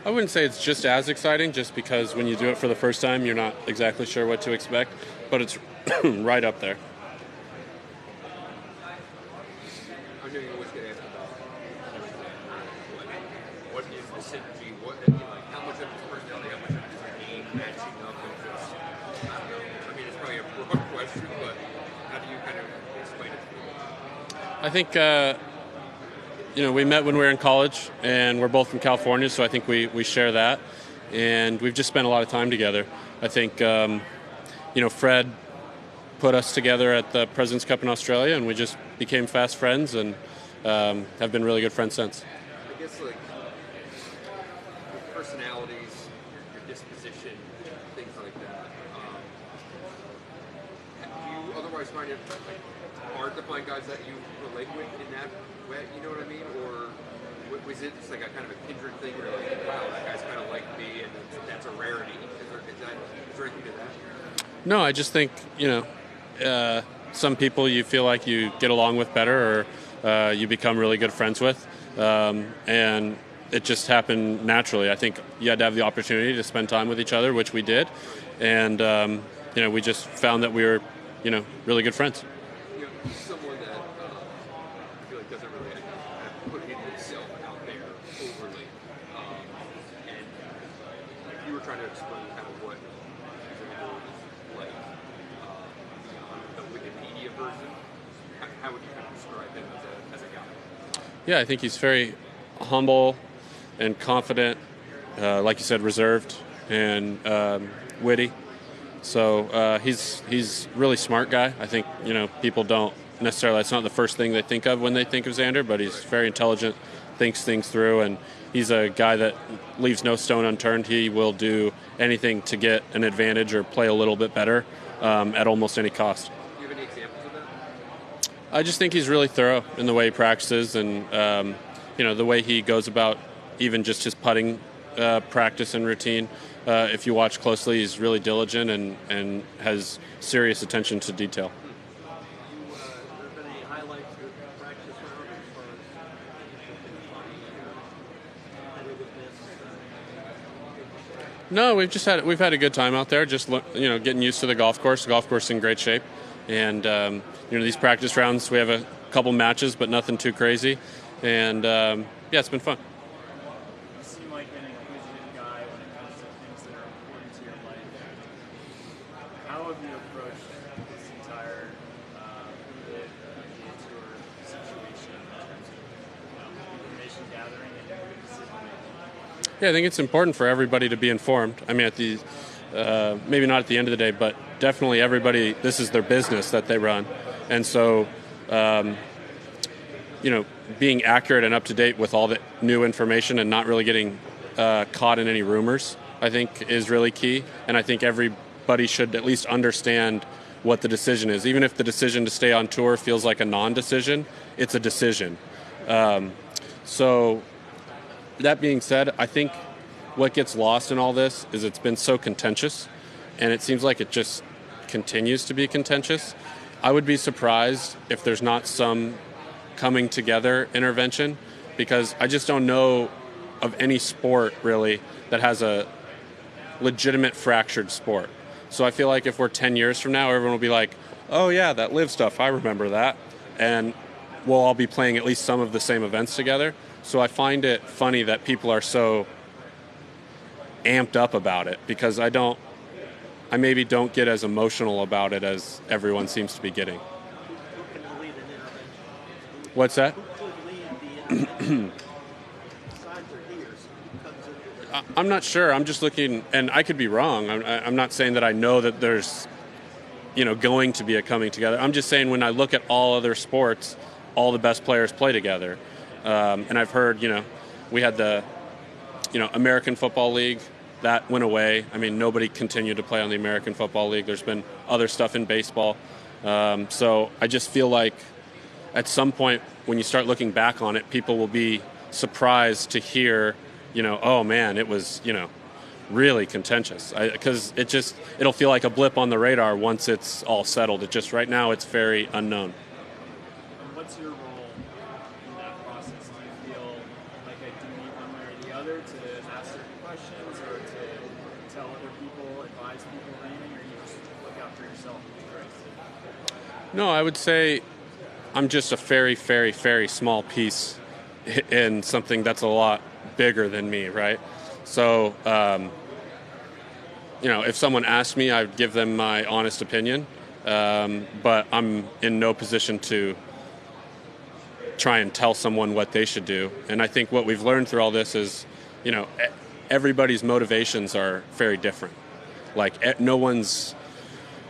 I wouldn't say it's just as exciting, just because when you do it for the first time, you're not exactly sure what to expect, but it's right up there. I know you always get asked about what is the synergy, how much of his personality, how much of his game matching up, and just, I don't know. I mean, it's probably a broad question, but how do you kind of explain it to me? I think, we met when we were in college, and we're both from California, so I think we share that. And we've just spent a lot of time together. I think, Fred put us together at the President's Cup in Australia, and we just became fast friends and have been really good friends since. I guess, like, your personalities, your disposition, things like that. Do you otherwise find it hard to find guys that you relate with in that way? You know what I mean? Or was it just like a kind of a kindred thing where you're like, wow, that guy's kind of like me, and that's a rarity? Is there anything to that? No, I just think, some people you feel like you get along with better, or you become really good friends with. And it just happened naturally. I think you had to have the opportunity to spend time with each other, which we did. And, we just found that we were, really good friends. He's someone that I feel like doesn't really kind of put himself out there overly. And if you were trying to explain kind of what Xander is like beyond the Wikipedia version, how would you kind of describe him as a guy? Yeah, I think he's very humble and confident, like you said, reserved and witty. So he's really smart guy. I think people don't necessarily. That's not the first thing they think of when they think of Xander, but he's very intelligent, thinks things through, and he's a guy that leaves no stone unturned. He will do anything to get an advantage or play a little bit better at almost any cost. Do you have any examples of that? I just think he's really thorough in the way he practices, and the way he goes about even just his putting practice and routine. If you watch closely, he's really diligent and has serious attention to detail. Have there been any highlights of the practice round as far as competitiveness? No, we've had a good time out there. Just getting used to the golf course. The golf course is in great shape, and these practice rounds we have a couple matches, but nothing too crazy, and it's been fun. You seem like an inquisitive guy when it comes to things that are important to your life. How have you approached this entire PGA Tour situation in terms of information gathering and decision making? Yeah, I think it's important for everybody to be informed. I mean, maybe not at the end of the day, but definitely everybody. This is their business that they run, and so. Being accurate and up to date with all the new information and not really getting caught in any rumors, I think is really key. And I think everybody should at least understand what the decision is. Even if the decision to stay on tour feels like a non-decision, it's a decision. So that being said, I think what gets lost in all this is it's been so contentious, and it seems like it just continues to be contentious. I would be surprised if there's not some coming together intervention, because I just don't know of any sport really that has a legitimate fractured sport. So I feel like if we're 10 years from now, everyone will be like, oh yeah, that live stuff, I remember that. And we'll all be playing at least some of the same events together. So I find it funny that people are so amped up about it, because I maybe don't get as emotional about it as everyone seems to be getting. What's that? I'm not sure. I'm just looking, and I could be wrong. I'm not saying that I know that there's, going to be a coming together. I'm just saying when I look at all other sports, all the best players play together. And I've heard, we had the, American Football League. That went away. I mean, nobody continued to play on the American Football League. There's been other stuff in baseball. So I just feel like at some point when you start looking back on it, people will be surprised to hear, oh man, it was, really contentious. Because it'll feel like a blip on the radar once it's all settled. Right now it's very unknown. And what's your role in that process? Do you feel like a duty one way or the other to ask certain people, advise people or anything, or you just look out for yourself? No, I would say I'm just a very, very, very small piece in something that's a lot bigger than me, right? So, if someone asked me, I'd give them my honest opinion, but I'm in no position to try and tell someone what they should do. And I think what we've learned through all this is, everybody's motivations are very different. Like, no one's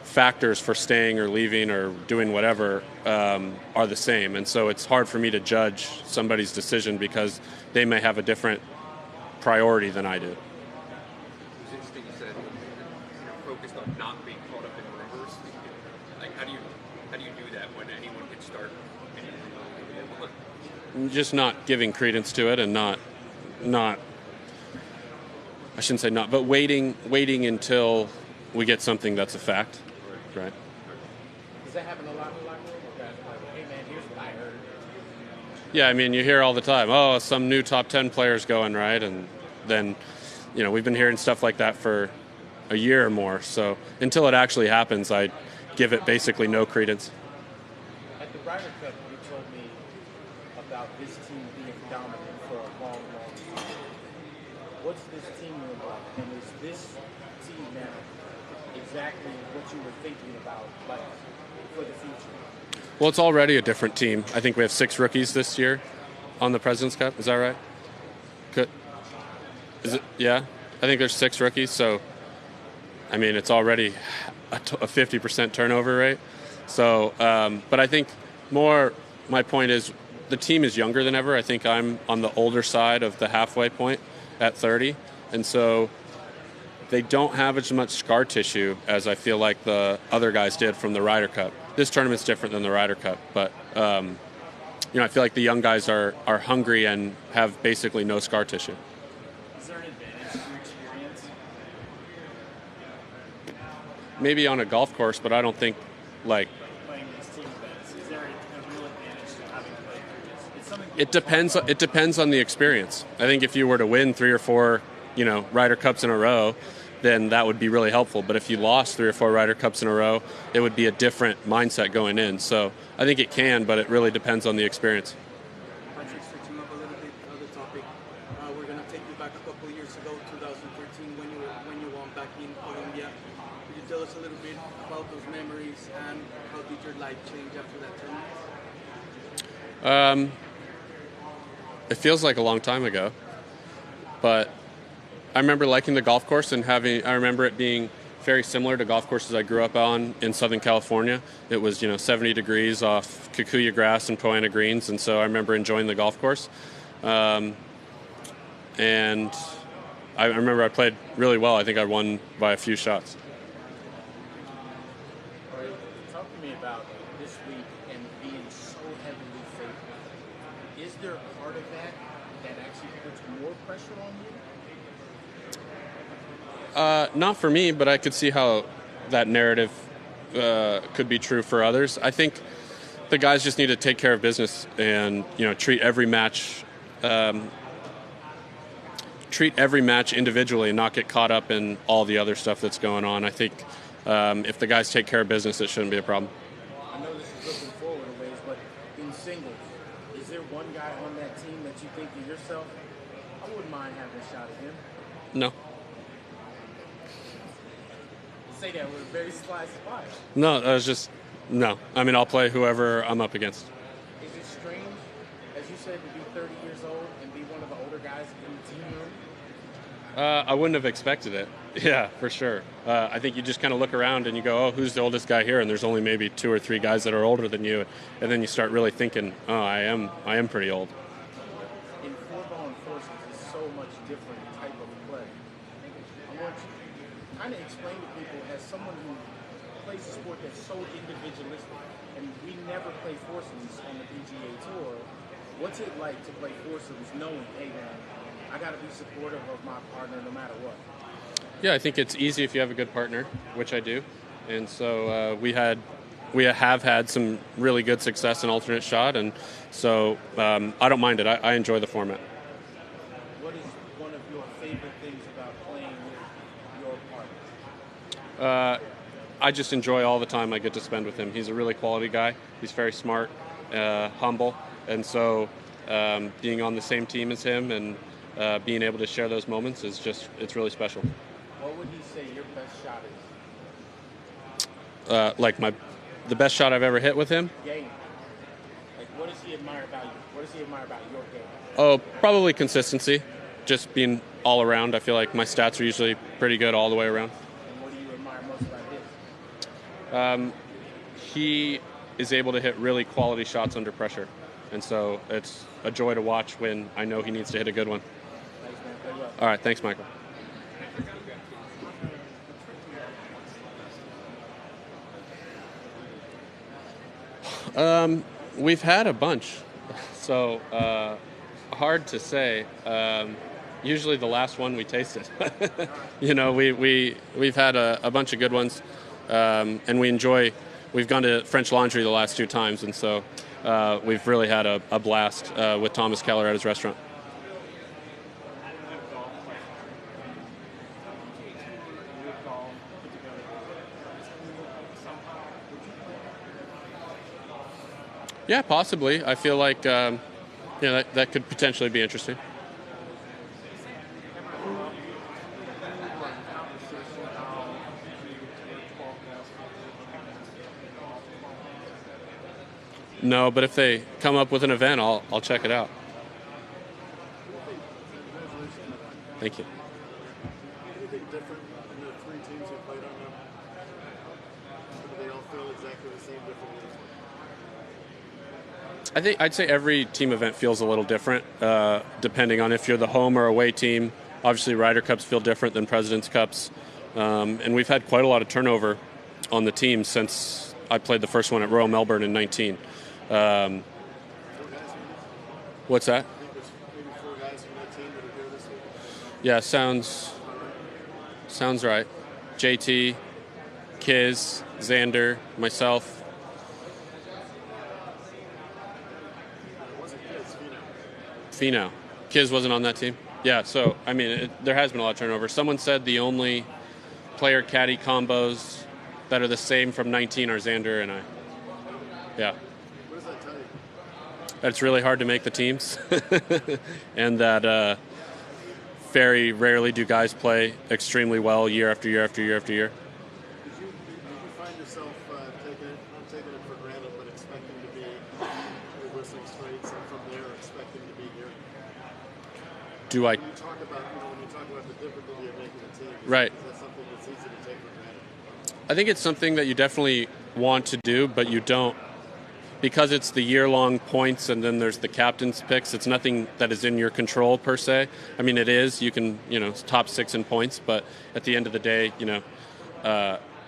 factors for staying or leaving or doing whatever are the same. And so it's hard for me to judge somebody's decision because they may have a different priority than I do. It was interesting you said focused on not being caught up in rumors. Like, how do you do that when anyone can start anything? Just not giving credence to it and not I shouldn't say not, but waiting until we get something that's a fact. Right. Does that happen a lot in the locker room? Or guys are like, hey man, here's what I heard. Yeah, I mean, you hear all the time, oh, some new top 10 players going, right? And then, we've been hearing stuff like that for a year or more. So until it actually happens, I give it basically no credence. At the Ryder Cup, you told me about this team being dominant for a long, long time. What's this team about? And is this team now exactly what you were thinking about, like, for the future? Well, it's already a different team. I think we have 6 rookies this year on the President's Cup. Is that right? Good. Is it? Yeah. I think there's 6 rookies. So, I mean, it's already a 50% turnover rate. So, but I think my point is the team is younger than ever. I think I'm on the older side of the halfway point at 30. And so they don't have as much scar tissue as I feel like the other guys did from the Ryder Cup. This tournament's different than the Ryder Cup, but I feel like the young guys are hungry and have basically no scar tissue. Is there an advantage to your experience? Maybe on a golf course, but I don't think Playing these team events, is there a real advantage to having played through this? It's something it depends on the experience. I think if you were to win 3 or 4, Ryder Cups in a row, then that would be really helpful. But if you lost 3 or 4 Ryder Cups in a row, it would be a different mindset going in. So I think it can, but it really depends on the experience. Patrick, switching up a little bit, other topic. We're going to take you back a couple of years ago, 2013, when you won back in Colombia. Could you tell us a little bit about those memories and how did your life change after that tournament? It feels like a long time ago, but I remember liking the golf course and I remember it being very similar to golf courses I grew up on in Southern California. It was, 70 degrees off Kikuyu grass and Poana greens, and so I remember enjoying the golf course. And I remember I played really well. I think I won by a few shots. All right, talk to me about this week and being so heavily favored. Is there a part of that actually puts more pressure on you? Not for me, but I could see how that narrative could be true for others. I think the guys just need to take care of business and treat every match individually and not get caught up in all the other stuff that's going on. I think if the guys take care of business, it shouldn't be a problem. I know this is looking forward a ways, but in singles, is there one guy on that team that you think to yourself, I wouldn't mind having a shot at him? No. Say that with a very sly smile. No, that was just no. I mean, I'll play whoever I'm up against. Is it strange, as you said, to be 30 years old and be one of the older guys in the team room? I wouldn't have expected it. Yeah, for sure. I think you just kind of look around and you go, oh, who's the oldest guy here? And there's only maybe 2 or 3 guys that are older than you. And then you start really thinking, oh, I am pretty old. In four-ball enforcement, it's so much different type of play. I want you to kind of explain to people, as someone who plays a sport that's so individualistic, and we never play foursomes on the PGA Tour, what's it like to play foursomes knowing, hey man, I got to be supportive of my partner no matter what? Yeah, I think it's easy if you have a good partner, which I do. And so we have had some really good success in alternate shot, and so I don't mind it. I enjoy the format. What is one of your favorite things about playing with your partner? I just enjoy all the time I get to spend with him. He's a really quality guy. He's very smart, humble, and so being on the same team as him and being able to share those moments it's really special. What would he say your best shot is? Like the best shot I've ever hit with him. Game. Like, what does he admire about you? What does he admire about your game? Oh, probably consistency. Just being all around. I feel like my stats are usually pretty good all the way around. And what do you admire most about his? He is able to hit really quality shots under pressure. And so it's a joy to watch when I know he needs to hit a good one. Thanks, man. Play well. All right. Thanks, Michael. We've had a bunch. So hard to say. Usually the last one we tasted. We've had a bunch of good ones, and we enjoy. We've gone to French Laundry the last 2 times, and so we've really had a blast with Thomas Keller at his restaurant. Yeah, possibly. I feel like that could potentially be interesting. No, but if they come up with an event, I'll check it out. Thank you. Anything different in the 3 teams you played on now? Or do they all feel exactly the same differently? I'd say every team event feels a little different, depending on if you're the home or away team. Obviously, Ryder Cups feel different than President's Cups, and we've had quite a lot of turnover on the team since I played the first one at Royal Melbourne in 19. What's that? I think there's maybe 4 guys from that team that are here this week. Yeah, sounds right. JT, Kiz, Xander, myself. Wasn't Kids, Finau. Kiz wasn't on that team. Yeah, so I mean, there has been a lot of turnover. Someone said the only player caddy combos that are the same from 19 are Xander and I. Yeah. What does that tell you? That it's really hard to make the teams, and that very rarely do guys play extremely well year after year after year after year. Did you find yourself not taking it for granted, but expecting to be with Whistling Straits, and from there expecting to be here? Do I? When you talk about the difficulty of making a team, Right. Is that something that's easy to take for granted? I think it's something that you definitely want to do, but you don't. Because it's the year-long points and then there's the captain's picks, it's nothing that is in your control per se. I mean, it is. You can, top 6 in points, but at the end of the day,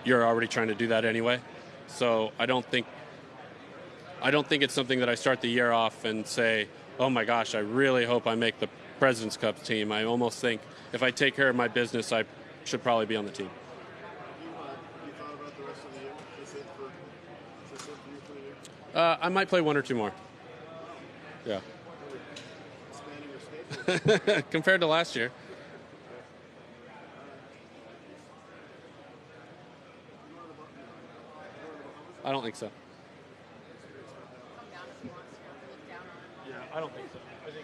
you're already trying to do that anyway. So I don't think it's something that I start the year off and say, oh my gosh, I really hope I make the President's Cup team. I almost think if I take care of my business, I should probably be on the team. You thought about the rest of the year? Is it for you for the year? I might play 1 or 2 more. Yeah. Expanding your schedule? Compared to last year. I don't think so. Come down if he wants to look down on it. Yeah, I don't think so.